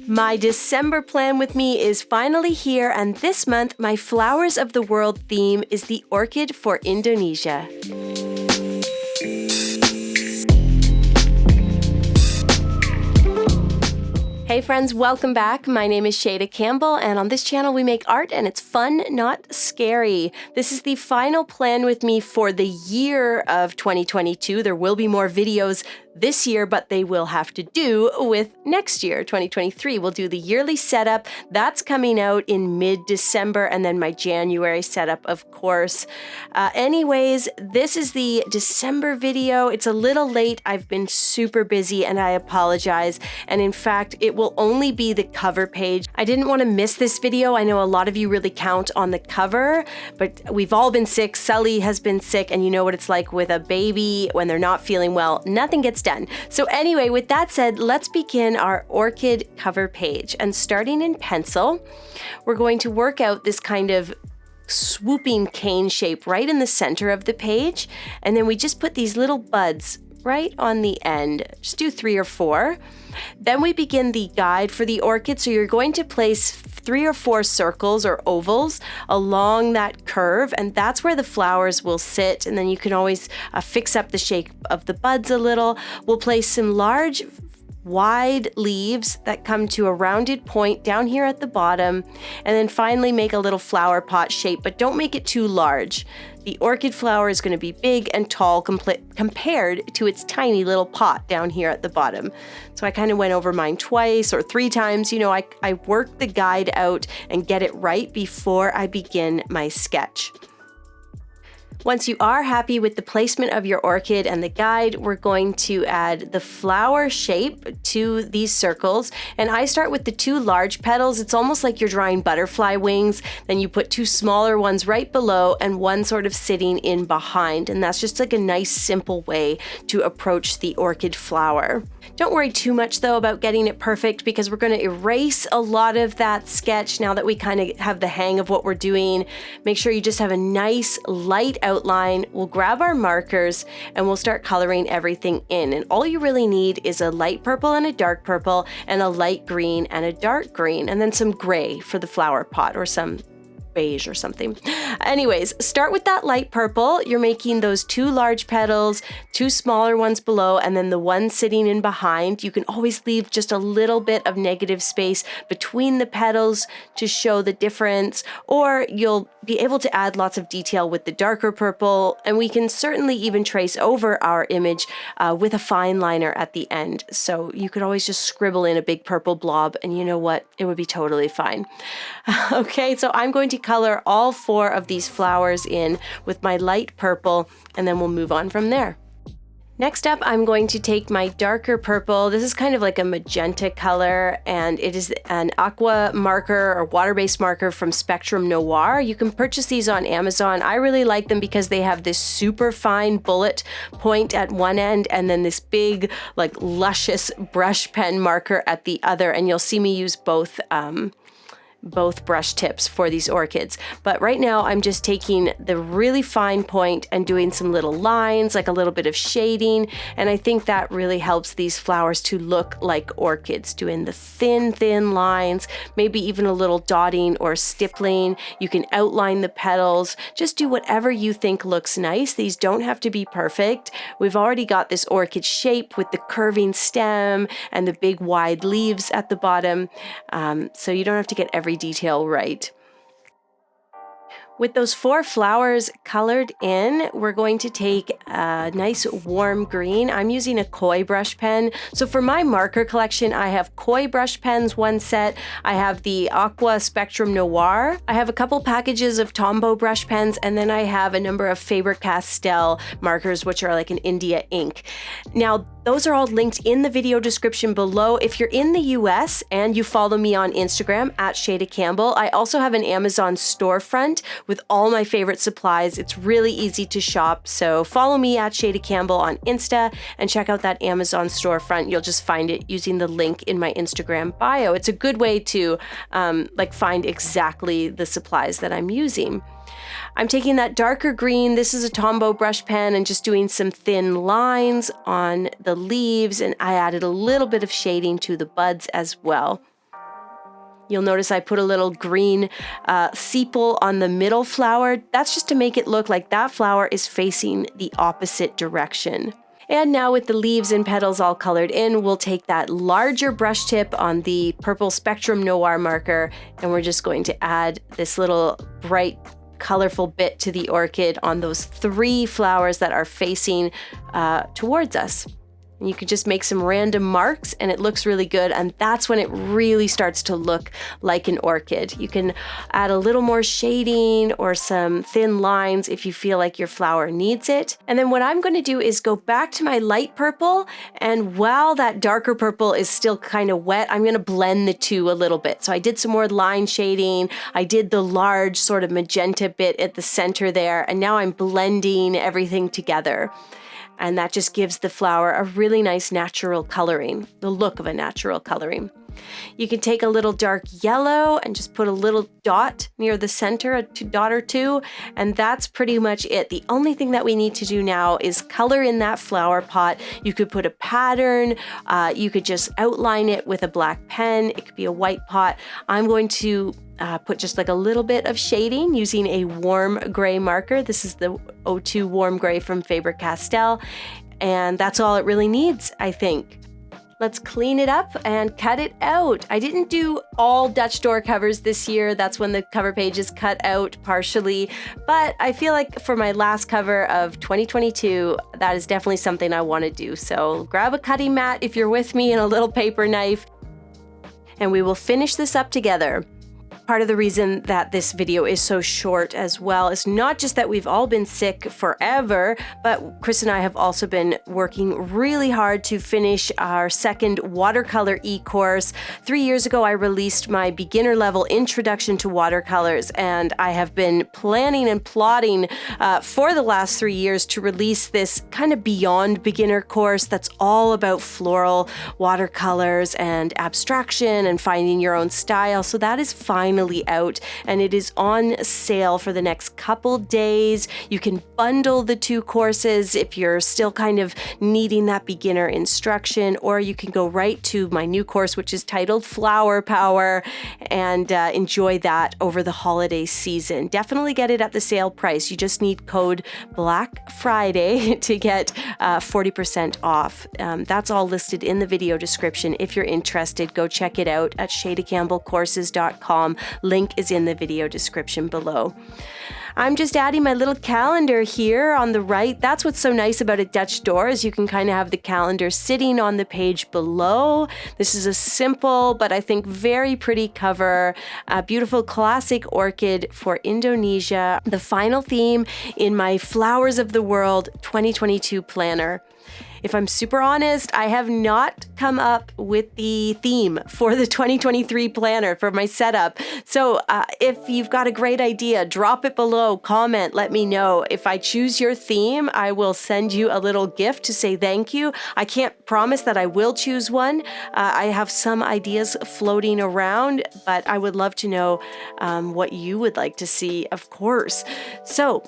My December plan with me is finally here, and this month my Flowers of the World theme is the orchid for Indonesia. Hey friends, welcome back. My name is Shayda Campbell, and on this channel we make art and it's fun, not scary. This is the final plan with me for the year of 2022. There will be more videos this year, but they will have to do with next year, 2023. We'll do the yearly setup. That's coming out in mid-December, and then my January setup, of course. Anyways, this is the December video. It's a little late. I've been super busy and I apologize. And in fact, it will only be the cover page. I didn't want to miss this video. I know a lot of you really count on the cover, but we've all been sick. Sully has been sick, and you know what it's like with a baby when they're not feeling well. Nothing gets done. So anyway, with that said, let's begin our orchid cover page. And starting in pencil, we're going to work out this kind of swooping cane shape right in the center of the page. And then we just put these little buds right on the end. Just do 3 or 4. Then we begin the guide for the orchid. So you're going to place 3 or 4 circles or ovals along that curve, and that's where the flowers will sit. And then you can always fix up the shape of the buds a little. We'll place some large wide leaves that come to a rounded point down here at the bottom, and then finally make a little flower pot shape, but don't make it too large. The orchid flower is going to be big and tall compared to its tiny little pot down here at the bottom. So I kind of went over mine twice or 3 times. You know, I work the guide out and get it right before I begin my sketch. Once you are happy with the placement of your orchid and the guide, we're going to add the flower shape to these circles. And I start with the 2 large petals. It's almost like you're drawing butterfly wings. Then you put 2 smaller ones right below and one sort of sitting in behind. And that's just like a nice, simple way to approach the orchid flower. Don't worry too much though about getting it perfect, because we're going to erase a lot of that sketch now that we kind of have the hang of what we're doing. Make sure you just have a nice light outline. We'll grab our markers and we'll start coloring everything in. And all you really need is a light purple and a dark purple and a light green and a dark green, and then some gray for the flower pot or some beige or something. Anyways, start with that light purple. You're making those 2 large petals, 2 smaller ones below, and then the one sitting in behind. You can always leave just a little bit of negative space between the petals to show the difference, or you'll be able to add lots of detail with the darker purple, and we can certainly even trace over our image with a fine liner at the end. So you could always just scribble in a big purple blob, and you know what? It would be totally fine. Okay, so I'm going to color all 4 of these flowers in with my light purple, and then we'll move on from there. Next up, I'm going to take my darker purple. This is kind of like a magenta color, and it is an aqua marker or water-based marker from Spectrum Noir. You can purchase these on Amazon. I really like them because they have this super fine bullet point at one end and then this big, like luscious brush pen marker at the other, and you'll see me use both brush tips for these orchids. But right now I'm just taking the really fine point and doing some little lines, like a little bit of shading, and I think that really helps these flowers to look like orchids, doing the thin lines, maybe even a little dotting or stippling. You can outline the petals, just do whatever you think looks nice. These don't have to be perfect. We've already got this orchid shape with the curving stem and the big wide leaves at the bottom, so you don't have to get every detail right. With those 4 flowers colored in, we're going to take a nice warm green. I'm using a koi brush pen. So for my marker collection, I have koi brush pens, 1 set. I have the Aqua Spectrum Noir. I have a couple packages of Tombow brush pens, and then I have a number of Faber-Castell markers, which are like an India ink. Now, those are all linked in the video description below. If you're in the US and you follow me on Instagram at Shayda Campbell, I also have an Amazon storefront with all my favorite supplies. It's really easy to shop. So follow me at Shayda Campbell on Insta and check out that Amazon storefront. You'll just find it using the link in my Instagram bio. It's a good way to find exactly the supplies that I'm using. I'm taking that darker green, this is a Tombow brush pen, and just doing some thin lines on the leaves, and I added a little bit of shading to the buds as well. You'll notice I put a little green sepal on the middle flower. That's just to make it look like that flower is facing the opposite direction. And now with the leaves and petals all colored in, we'll take that larger brush tip on the purple Spectrum Noir marker, and we're just going to add this little bright, colorful bit to the orchid on those 3 flowers that are facing towards us. And you could just make some random marks and it looks really good, and that's when it really starts to look like an orchid. You can add a little more shading or some thin lines if you feel like your flower needs it. And then what I'm going to do is go back to my light purple, and while that darker purple is still kind of wet, I'm going to blend the two a little bit. So I did some more line shading, I did the large sort of magenta bit at the center there, and now I'm blending everything together. And that just gives the flower a really nice natural coloring, the look of a natural coloring. You can take a little dark yellow and just put a little dot near the center, a dot or two, and that's pretty much it. The only thing that we need to do now is color in that flower pot. You could put a pattern, you could just outline it with a black pen, it could be a white pot. I'm going to put just like a little bit of shading using a warm gray marker. This is the 02 Warm Gray from Faber-Castell, and that's all it really needs, I think. Let's clean it up and cut it out. I didn't do all Dutch door covers this year. That's when the cover page is cut out partially. But I feel like for my last cover of 2022, that is definitely something I want to do. So grab a cutting mat if you're with me and a little paper knife, and we will finish this up together. Part of the reason that this video is so short as well is not just that we've all been sick forever, but Chris and I have also been working really hard to finish our second watercolor e-course. 3 years ago, I released my beginner level introduction to watercolors, and I have been planning and plotting for the last 3 years to release this kind of beyond beginner course that's all about floral watercolors and abstraction and finding your own style. So that is finally out, and it is on sale for the next couple days. You can bundle the 2 courses if you're still kind of needing that beginner instruction, or you can go right to my new course, which is titled Flower Power, and enjoy that over the holiday season. Definitely get it at the sale price. You just need code Black Friday to get 40% off. That's all listed in the video description. If you're interested, go check it out at shaydacampbellcourses.com. Link is in the video description below. I'm just adding my little calendar here on the right. That's what's so nice about a Dutch door, is you can kind of have the calendar sitting on the page below. This is a simple, but I think very pretty cover. A beautiful classic orchid for Indonesia. The final theme in my Flowers of the World 2022 planner. If I'm super honest, I have not come up with the theme for the 2023 planner for my setup. So if you've got a great idea, drop it below, comment, let me know. If I choose your theme, I will send you a little gift to say thank you. I can't promise that I will choose one. I have some ideas floating around, but I would love to know what you would like to see, of course. So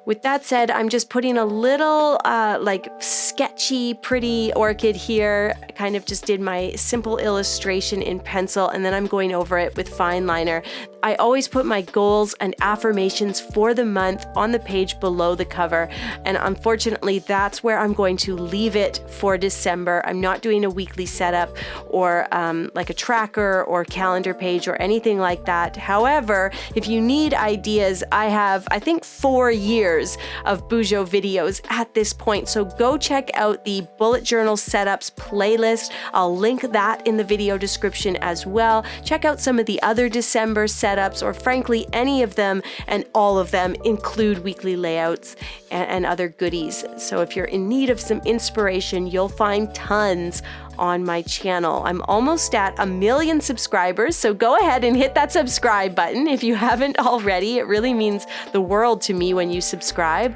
with that said, I'm just putting a little like sketchy, pretty orchid here. I kind of just did my simple illustration in pencil, and then I'm going over it with fine liner. I always put my goals and affirmations for the month on the page below the cover, and unfortunately that's where I'm going to leave it for December. I'm not doing a weekly setup or like a tracker or calendar page or anything like that. However, if you need ideas, I have, I think, 4 years of Bujo videos at this point, so go check out the bullet journal setups playlist. I'll link that in the video description as well. Check out some of the other December setups, or frankly any of them, and all of them include weekly layouts and other goodies. So if you're in need of some inspiration, you'll find tons on my channel. I'm almost at 1 million subscribers, so go ahead and hit that subscribe button if you haven't already. It really means the world to me when you subscribe.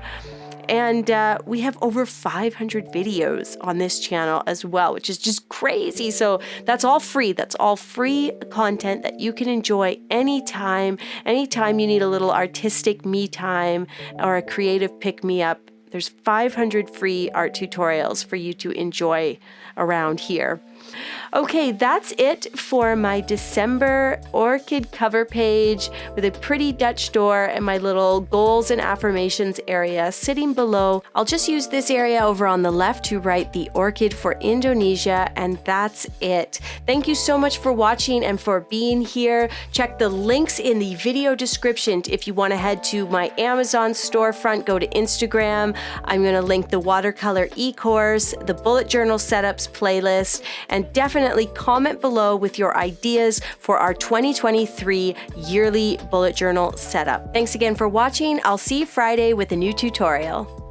And we have over 500 videos on this channel as well, which is just crazy. So that's all free. That's all free content that you can enjoy anytime. Anytime you need a little artistic me time or a creative pick-me-up, there's 500 free art tutorials for you to enjoy around here. Okay, that's it for my December orchid cover page with a pretty Dutch door and my little goals and affirmations area sitting below. I'll just use this area over on the left to write the orchid for Indonesia, and that's it. Thank you so much for watching and for being here. Check the links in the video description if you want to head to my Amazon storefront, go to Instagram. I'm going to link the watercolor e-course, the bullet journal setups playlist, and definitely comment below with your ideas for our 2023 yearly bullet journal setup. Thanks again for watching. I'll see you Friday with a new tutorial.